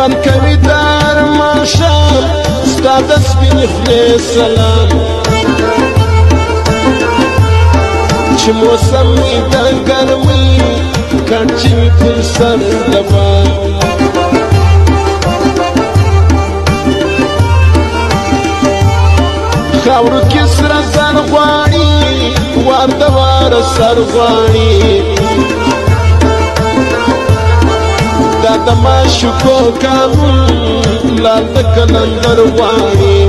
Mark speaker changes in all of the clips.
Speaker 1: خوند کوي دار ماښام ستا د سپینې خولې سلام چې موسم وي د ګرمۍ کڼچې وي پر سر د بام خاورو کې سره زر غواړي وار د واره سر غواړي دا د معشوقو قانون لال د کلندر غواړي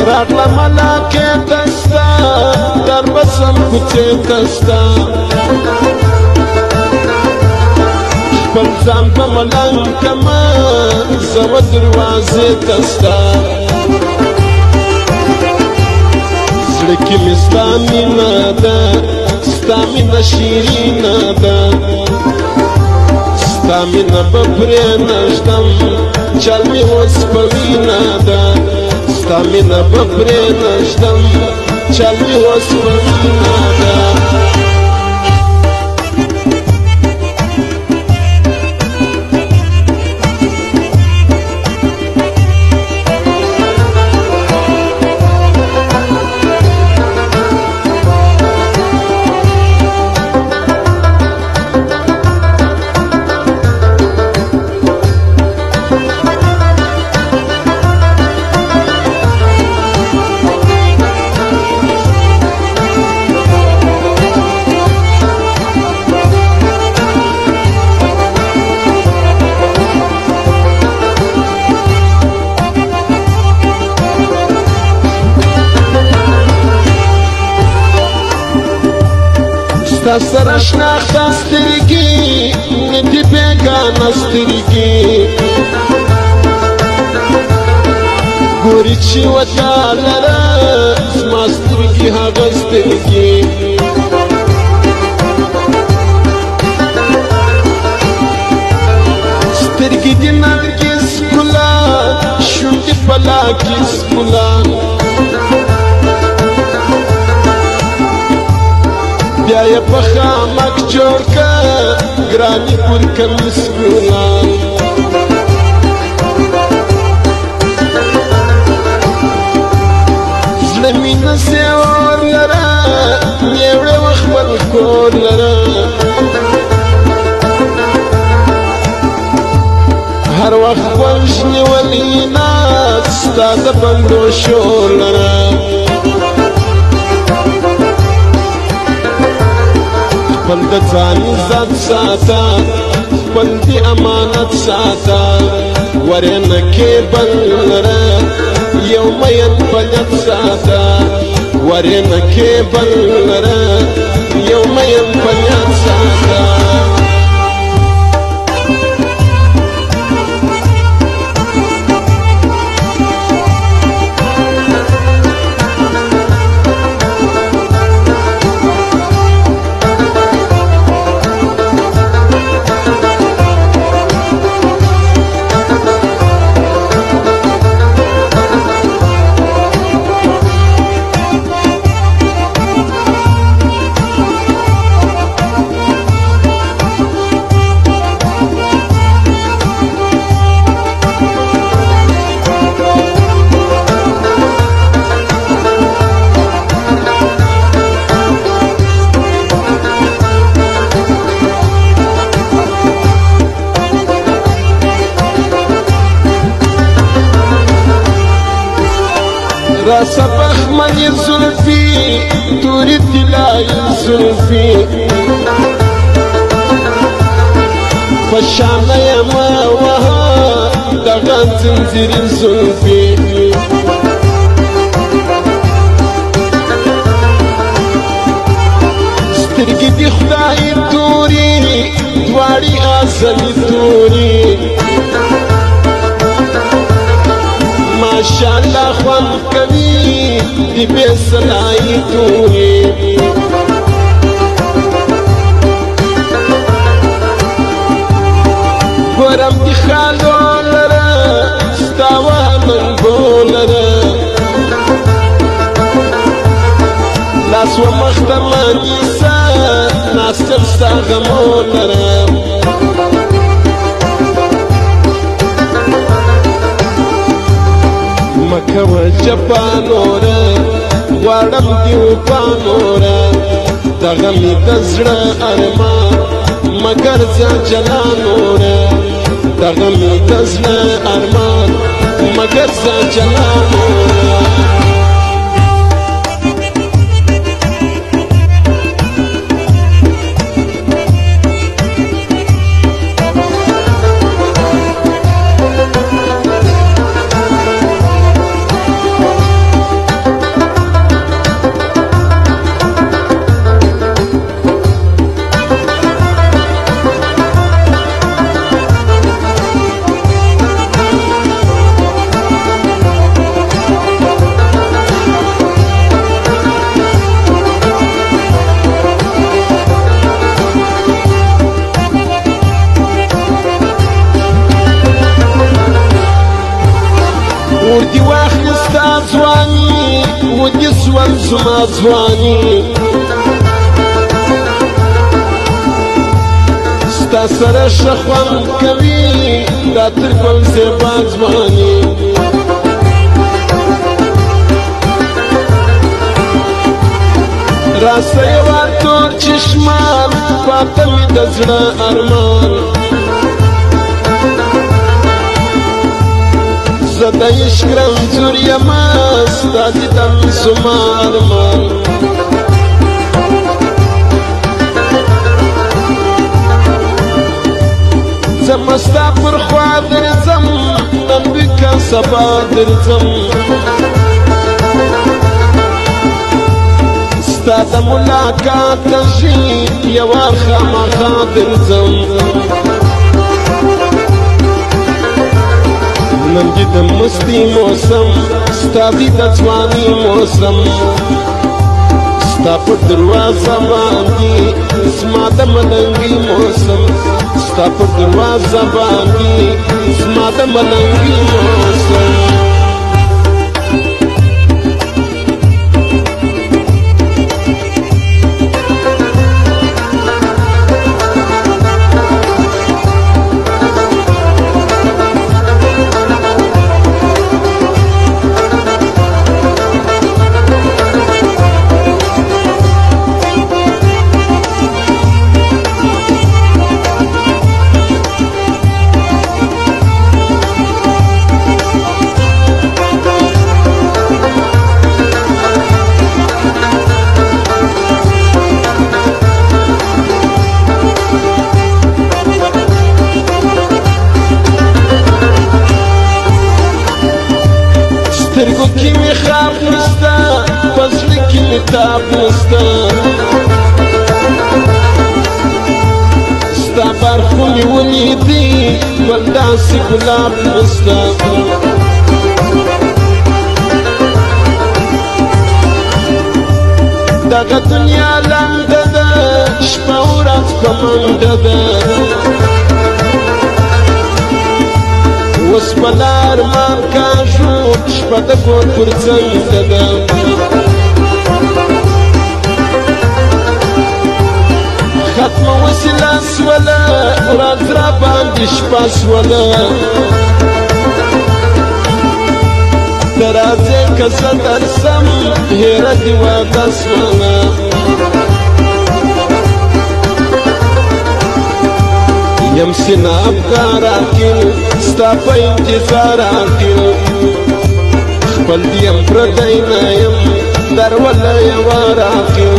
Speaker 1: راغله ملاکې دستا در بسم کوڅې ته ستا خپل ځان په ملنګ کمه زه و دروازې ته ستا زړه کې مې ستا مینه ده ستا مینه شیرینه ده ستا مینه به پرېنږدم چل مې اوس په وینه ده ستا مینه به پرېنږدم چل مې اوس په وینه ده ستا سره شناخته سترګې نه دي بېګانه سترګې ګوري چې وتا لره زما سترګې هغه سترګې سترګې دي نرګس ښکلا شونډې په لاکس ښکلا بیا یې په خامک جوړ که ګرانې پر کمیس ګلان زړه مینه زیور لره میوړه و خپل کور لره هر وخت غوږ نیولی ناست ستا د بندو شور لره خپل د ځان عزت ساته خپل د امانت ساته ورې نه کېبل لره یو مین په نیت ساته ورې نه کېبل لره یو مین په نیت ساته راسه بخمنې زلفې تورې طلایي زلفې په شانه یې مه وهه دغه ځنځیري زلفې سترګې دې خدای تورې دواړې ازلي تورې ماشاءالله خوند کوي دی بې سلایي تورې ګورم دې خالو لره ستا وهمنګو لره لاس و مخ ته مه نیسه ناستم ستا غمو لرم مکوه جپا نوره غواړم دې وفا نوره دغه مې د زړه ارمان مګر ځه جلا نوره دغه مې د زړه ارمان مګر ځه جلا نوره ودي واخلي ستا ځواني ودي سول زما ځواني ستا سره ښه خوند کوي دا تر ګل زیبا ځواني راسه یوه تور چشمان پاته مې د زړه ارمان زه د عشق رنځور یمه ستا دیدن زما ارمان زما ستا پر خوا درځم نن وي که سبا درځم ستا د ملاقات تږي یوه خامخا درځم نن دې د مستي موسم ستا دې د ځواني موسم ستا په دروازه باندې زما د ملنګي موسم ستا په دروازه باندې زما د ملنګي موسم سترګو کې مې خواب نسته په زړه کې مې تاب نسته ستا برخو مې ولیدې بل داسې ګلاب نسته دغه دنیا لنډه ده شپه ورځ په منډه ده اوس په لار مار کاږو شپه د کور پر څنډه ده ختمه وسیله سوله ورځ را باندې شپه سوله ته راځې که زه درسم هېره دې واده سوله یم سینه افکار عاقل ستا په انتظار عاقل خپل دیم پردی نه یم دروله یوه راقل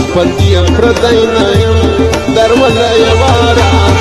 Speaker 1: خپل دیم پردی نه یم دروله یوه راقل